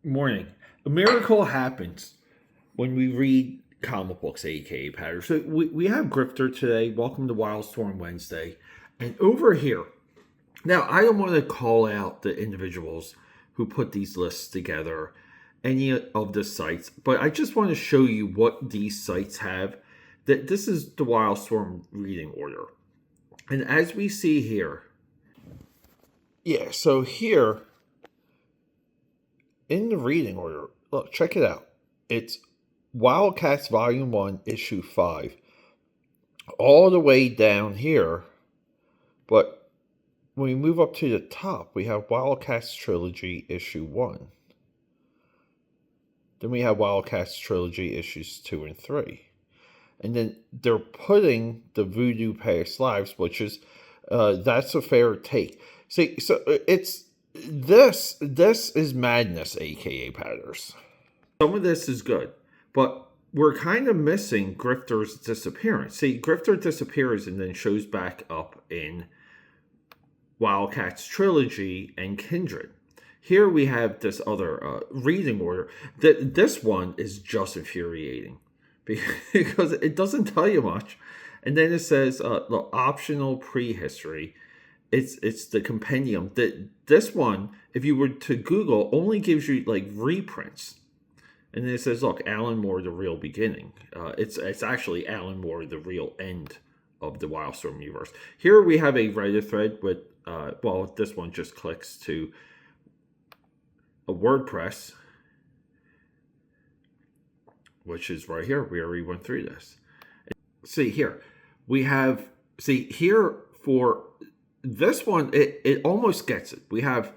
Morning. A miracle happens when we read comic books, aka Pattern. So we have Grifter today. Welcome to Wildstorm Wednesday. And over here, now I don't want to call out the individuals who put these lists together, any of the sites, but I just want to show you what these sites have. That this is the Wildstorm reading order. And as we see here, yeah, so here in the reading order, look, check it out. It's Wildcats Volume 1, Issue 5, all the way down here. But when we move up to the top, we have Wildcats Trilogy, Issue 1. Then we have Wildcats Trilogy, Issues 2 and 3. And then they're putting the Voodoo Past Lives, which is, that's a fair take. See, so it's, this is madness, aka Patters. Some of this is good, but we're kind of missing Grifter's disappearance. See, Grifter disappears and then shows back up in Wildcats Trilogy and Kindred. Here we have this other reading order. This one is just infuriating because it doesn't tell you much. And then it says, look, optional prehistory. It's the compendium. This one, if you were to Google, only gives you like reprints. And then it says, look, Alan Moore, the real beginning. It's actually Alan Moore, the real end of the Wildstorm universe. Here we have a Reddit thread with, well, this one just clicks to a WordPress, which is right here. We already went through this. See here, we have, see here for this one, it almost gets it. We have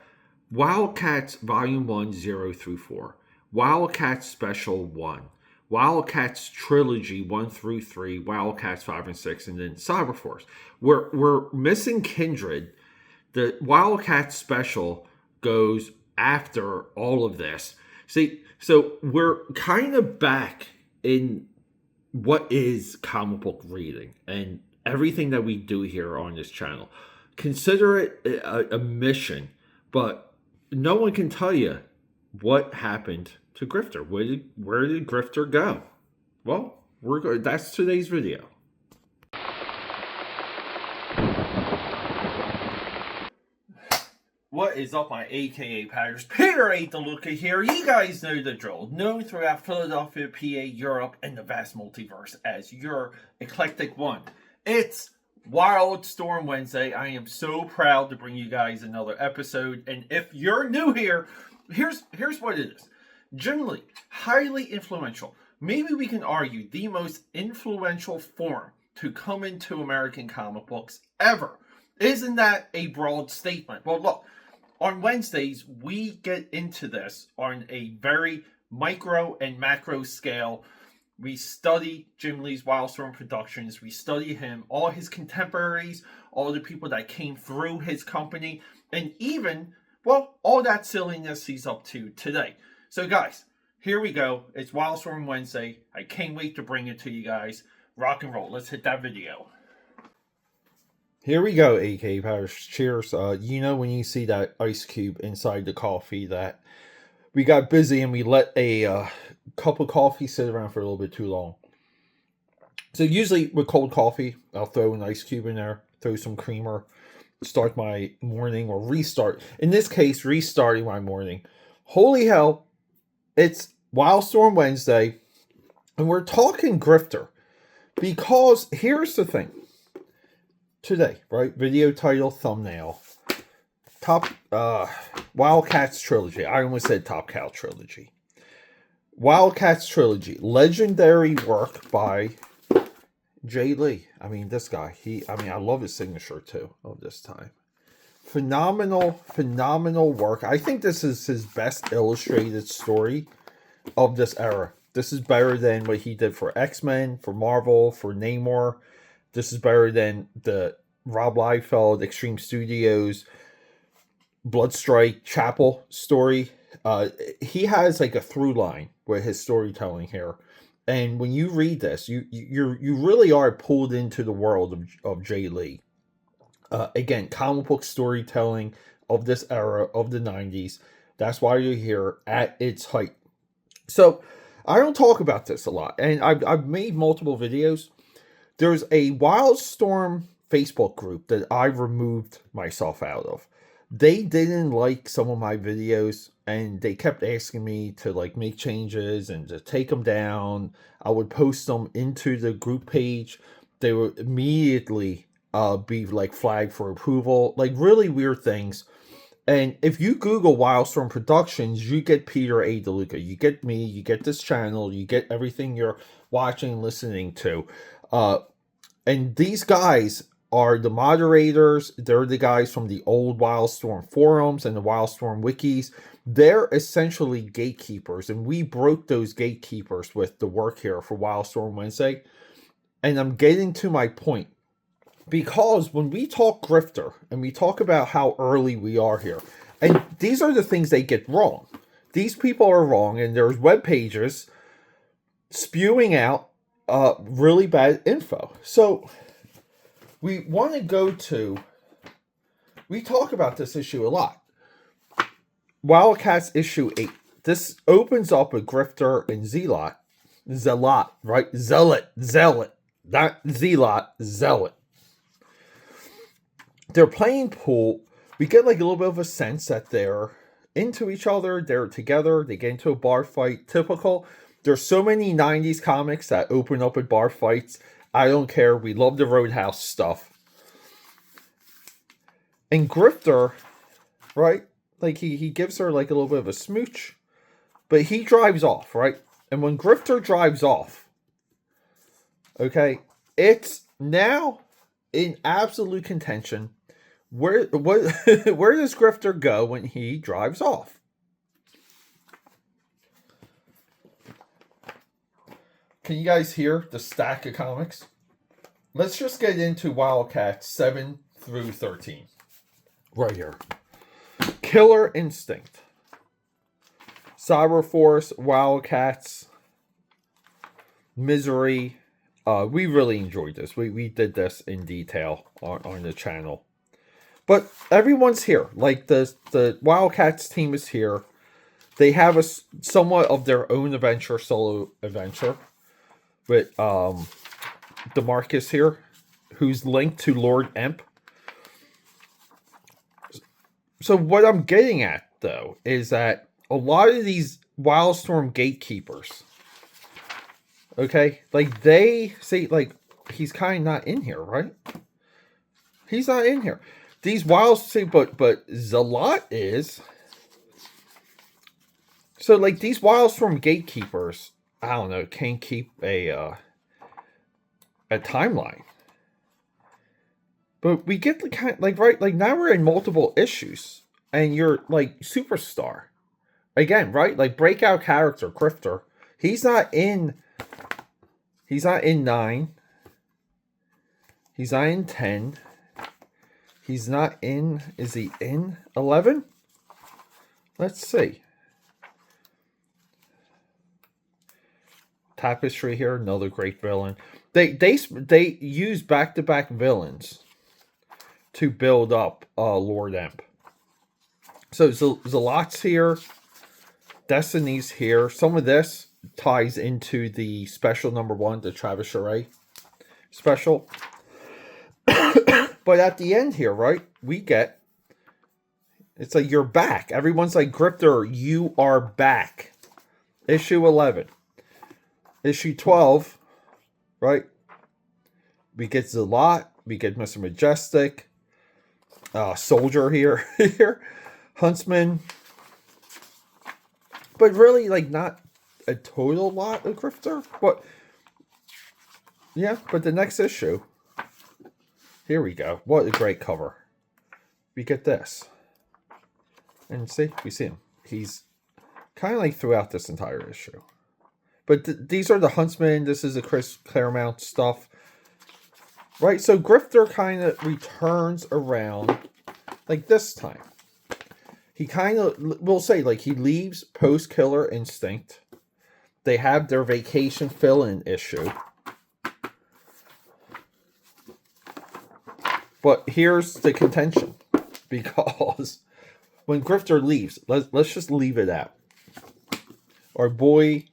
Wildcats Volume 1, 0 through 4. Wildcats Special 1. Wildcats Trilogy 1 through 3. Wildcats 5 and 6. And then Cyberforce. We're missing Kindred. The Wildcats Special goes after all of this. See, so we're kind of back in what is comic book reading and everything that we do here on this channel. Consider it a mission, but no one can tell you what happened to Grifter. Where did Grifter go? Well, that's today's video. What is up, my AKA Patters? Peter A. DeLuca here. You guys know the drill. Known throughout Philadelphia, PA, Europe, and the vast multiverse as your eclectic one. It's Wildstorm Wednesday. I am so proud to bring you guys another episode. And if you're new here, here's what it is. Generally, highly influential. Maybe we can argue the most influential form to come into American comic books ever. Isn't that a broad statement? Well, look, on Wednesdays, we get into this on a very micro and macro scale. We study Jim Lee's Wildstorm Productions. We study him, all his contemporaries, all the people that came through his company, and even, well, all that silliness he's up to today. So, guys, here we go. It's Wildstorm Wednesday. I can't wait to bring it to you guys. Rock and roll. Let's hit that video. Here we go, AK Powers. Cheers. You know when you see that ice cube inside the coffee that we got busy and we let a cup of coffee sit around for a little bit too long. So usually with cold coffee, I'll throw an ice cube in there, throw some creamer, start my morning or restart. In this case, restarting my morning. Holy hell, it's Wildstorm Wednesday and we're talking Grifter because here's the thing. Today, right? Video title, thumbnail. Top Wildcats Trilogy. I almost said Top Cow Trilogy. Wildcats Trilogy. Legendary work by Jay Lee. I mean, this guy. I love his signature too of this time. Phenomenal work. I think this is his best illustrated story of this era. This is better than what he did for X-Men, for Marvel, for Namor. This is better than the Rob Liefeld, Extreme Studios, Bloodstrike, Chapel story. He has like a through line with his storytelling here. And when you read this, you really are pulled into the world of Jay Lee. Again, comic book storytelling of this era of the 90s. That's why you're here at its height. So I don't talk about this a lot, and I've made multiple videos. There's a Wildstorm Facebook group that I removed myself out of. They didn't like some of my videos, and they kept asking me to like make changes and to take them down. I would post them into the group page. They would immediately be like flagged for approval, like really weird things. And if you Google Wildstorm Productions, you get Peter A. DeLuca. You get me, you get this channel, you get everything you're watching and listening to. And these guys are the moderators. They're the guys from the old Wildstorm forums and the Wildstorm wikis. They're essentially gatekeepers, and we broke those gatekeepers with the work here for Wildstorm Wednesday. And I'm getting to my point. Because when we talk Grifter, and we talk about how early we are here, and these are the things they get wrong. These people are wrong, and there's web pages spewing out really bad info. So we want to go to, we talk about this issue a lot. Wildcats issue 8. This opens up with Grifter and Zealot, right? Zealot, not Zealot, Zealot. They're playing pool. We get like a little bit of a sense that they're into each other. They're together. They get into a bar fight. Typical. There's so many 90s comics that open up with bar fights. I don't care. We love the Roadhouse stuff. And Grifter, right? Like he gives her like a little bit of a smooch. But he drives off, right? And when Grifter drives off, okay, it's now in absolute contention. Where does Grifter go when he drives off? Can you guys hear the stack of comics? Let's just get into Wildcats 7 through 13. Right here. Killer Instinct. Cyber Force, Wildcats, Misery. We really enjoyed this. We did this in detail on the channel. But everyone's here. Like the Wildcats team is here. They have a somewhat of their own adventure, solo adventure, with DeMarcus here, who's linked to Lord Emp. So what I'm getting at, though, is that a lot of these Wildstorm gatekeepers, okay, like they say, like, he's kind of not in here, right? He's not in here. These Wildstorm, but Zealot is. So, like, these Wildstorm gatekeepers, I don't know, can't keep a timeline. But we get the kind, like, right, like, now we're in multiple issues, and you're, like, superstar. Again, right, like, breakout character, Grifter. He's not in 9. He's not in 10. He's not in, is he in 11? Let's see. Tapestry here, another great villain. They use back-to-back villains to build up Lord Emp. So Zealot's here. Destiny's here. Some of this ties into the special #1, the Travis Charest special. But at the end here, right, we get, it's like, you're back. Everyone's like, Grifter, you are back. Issue 11. Issue 12, right, we get Zealot, we get Mr. Majestic, Soldier here, Huntsman. But really, like, not a total lot of Grifter. But, yeah, but the next issue, here we go. What a great cover. We get this. And see, we see him. He's kind of like throughout this entire issue. But these are the Huntsmen. This is the Chris Claremont stuff. Right? So Grifter kind of returns around like this time. He kind of, we'll say, like, he leaves post-Killer Instinct. They have their vacation fill-in issue. But here's the contention, because when Grifter leaves, let's just leave it out. Our boy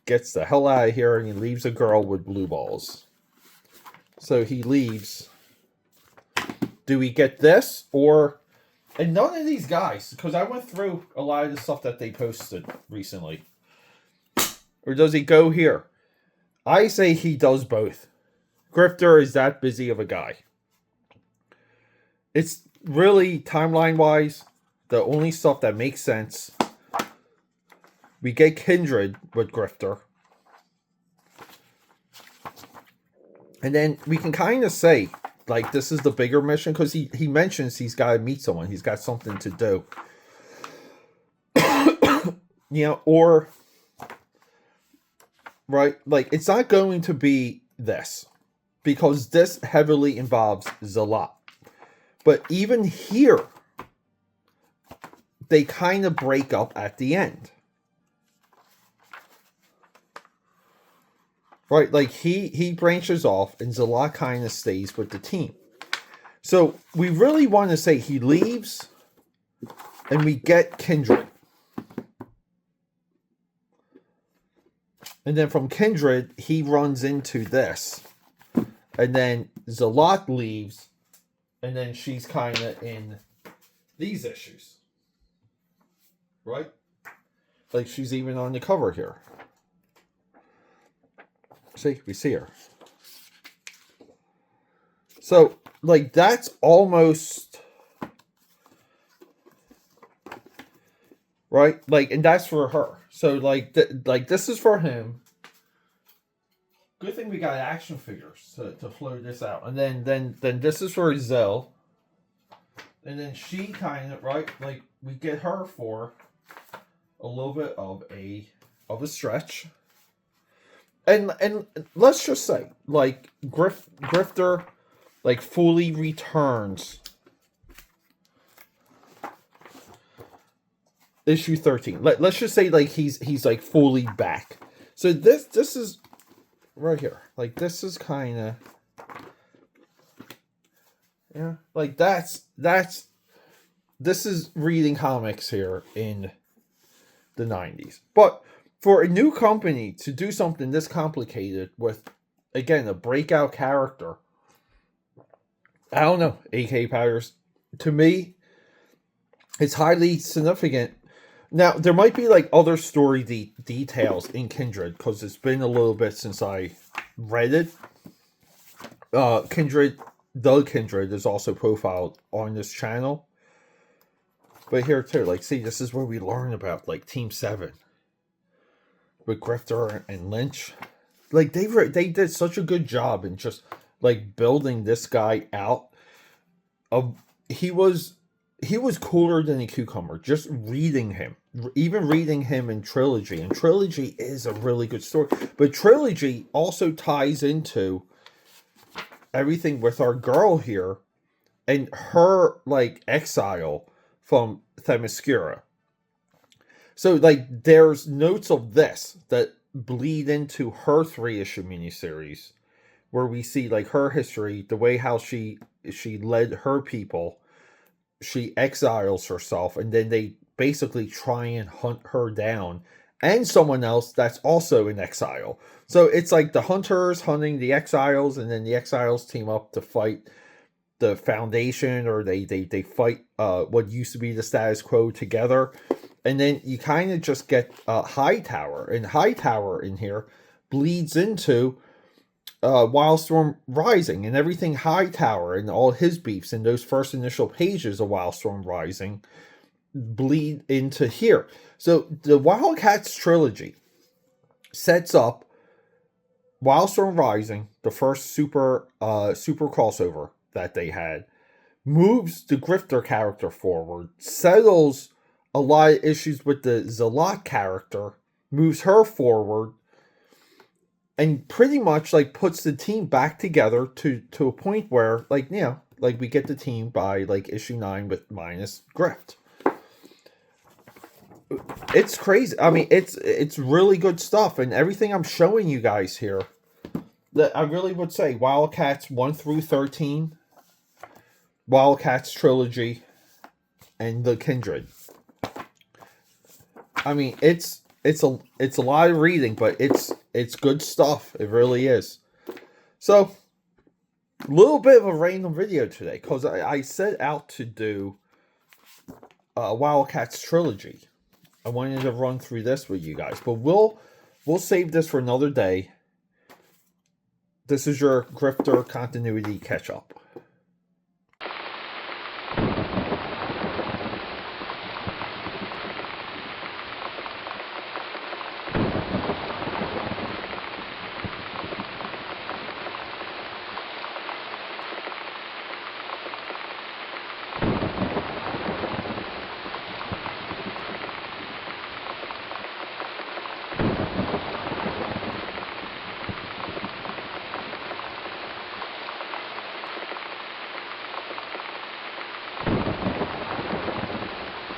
gets the hell out of here and he leaves a girl with blue balls. So he leaves. Do we get this? Or, and none of these guys, because I went through a lot of the stuff that they posted recently. Or does he go here? I say he does both. Grifter is that busy of a guy. It's really, timeline-wise, the only stuff that makes sense. We get Kindred with Grifter. And then we can kind of say, like, this is the bigger mission, because he mentions he's got to meet someone. He's got something to do. You know, or, right, like, it's not going to be this, because this heavily involves Zalat. But even here, they kind of break up at the end. Right, like he branches off and Zalat kind of stays with the team. So we really want to say he leaves and we get Kindred. And then from Kindred, he runs into this. And then Zalat leaves. And then she's kind of in these issues. Right? Like she's even on the cover here. See, we see her. So, like, that's almost... Right? Like, and that's for her. So, like, this is for him. Good thing we got action figures to flow this out. And then this is for Zell. And then she kind of, right? Like, we get her for a little bit of a stretch. And let's just say, like, Grifter, like, fully returns issue 13. Let's just say, like, he's like, fully back. So this is right here. Like, this is kind of, yeah, like, this is reading comics here in the 90s. But for a new company to do something this complicated with, again, a breakout character, I don't know, AKAPADers, to me, it's highly significant. Now, there might be, like, other story details in Kindred, because it's been a little bit since I read it. Kindred is also profiled on this channel. But here, too, like, see, this is where we learn about, like, Team 7. With Grifter and Lynch. Like, they did such a good job in just, like, building this guy out. He was cooler than a cucumber. Just reading him. Even reading him in Trilogy. And Trilogy is a really good story. But Trilogy also ties into everything with our girl here. And her, like, exile from Themyscira. So, like, there's notes of this that bleed into her 3-issue miniseries, where we see, like, her history, the way how she led her people, she exiles herself, and then they basically try and hunt her down, and someone else that's also in exile. So it's like the hunters hunting the exiles, and then the exiles team up to fight the Foundation, or they fight what used to be the status quo together. And then you kind of just get Hightower. And Hightower in here bleeds into Wildstorm Rising. And everything Hightower and all his beefs in those first initial pages of Wildstorm Rising bleed into here. So the Wildcats trilogy sets up Wildstorm Rising, the first super crossover that they had, moves the Grifter character forward, settles a lot of issues with the Zalat character, moves her forward, and pretty much, like, puts the team back together to a point where, like, you know, like, we get the team by, like, issue 9 with minus Grift. It's crazy. I mean, it's really good stuff, and everything I'm showing you guys here, that I really would say Wildcats 1 through 13, Wildcats trilogy, and the Kindred. I mean, it's a lot of reading, but it's good stuff. It really is. So, a little bit of a random video today, because I set out to do Wildcats trilogy. I wanted to run through this with you guys, but we'll save this for another day. This is your Grifter continuity catch up.